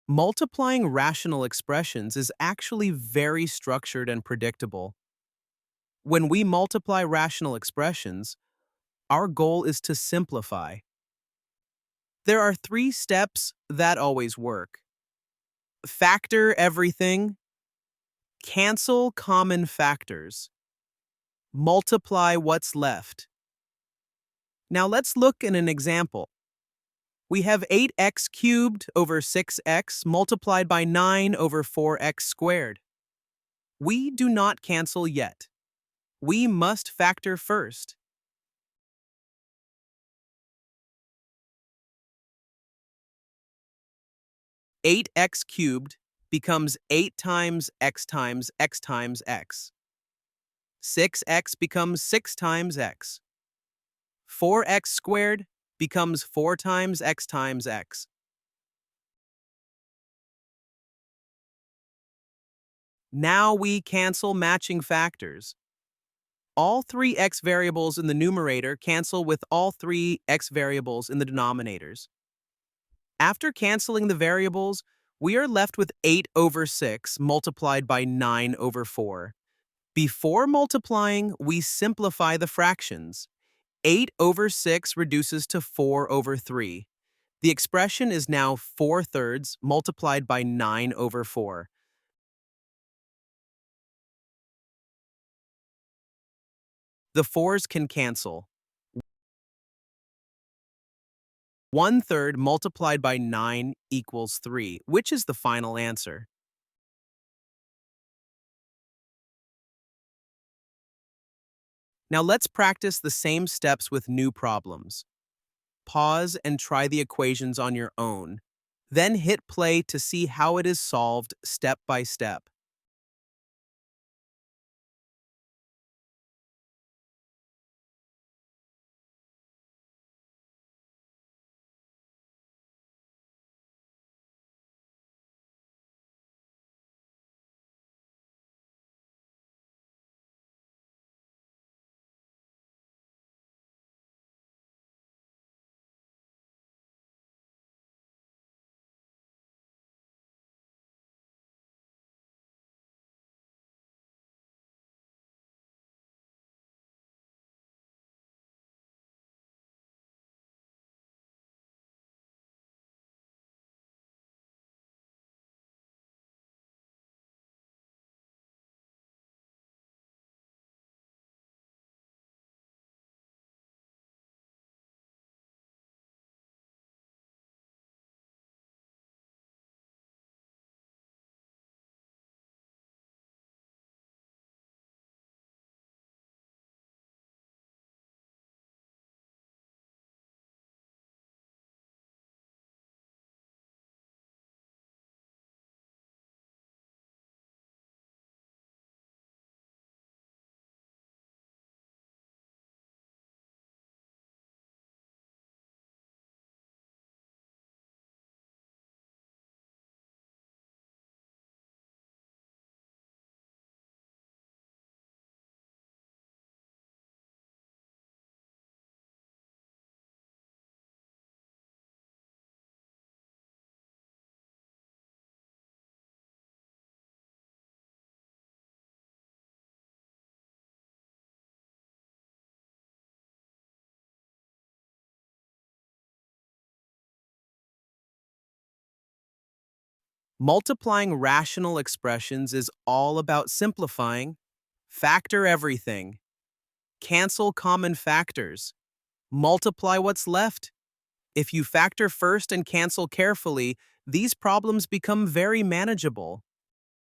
Multiplying rational expressions is actually very structured and predictable. When we multiply rational expressions, our goal is to simplify. There are three steps that always work. Factor everything, cancel common factors, multiply what's left. Now let's look at an example. We have 8x cubed over 6x multiplied by 9 over 4x squared. We do not cancel yet. We must factor first. 8x cubed becomes 8 times x times x times x. 6x becomes 6 times x. 4x squared becomes 4 times x times x. Now we cancel matching factors. All three x variables in the numerator cancel with all three x variables in the denominators. After canceling the variables, we are left with 8 over 6 multiplied by 9 over 4. Before multiplying, we simplify the fractions. 8 over 6 reduces to 4 over 3. The expression is now 4/3 multiplied by 9 over 4. The 4's can cancel. 1/3 multiplied by 9 equals 3, which is the final answer. Now let's practice the same steps with new problems. Pause and try the equations on your own. Then hit play to see how it is solved step by step. Multiplying rational expressions is all about simplifying. Factor everything. Cancel common factors. Multiply what's left. If you factor first and cancel carefully, these problems become very manageable.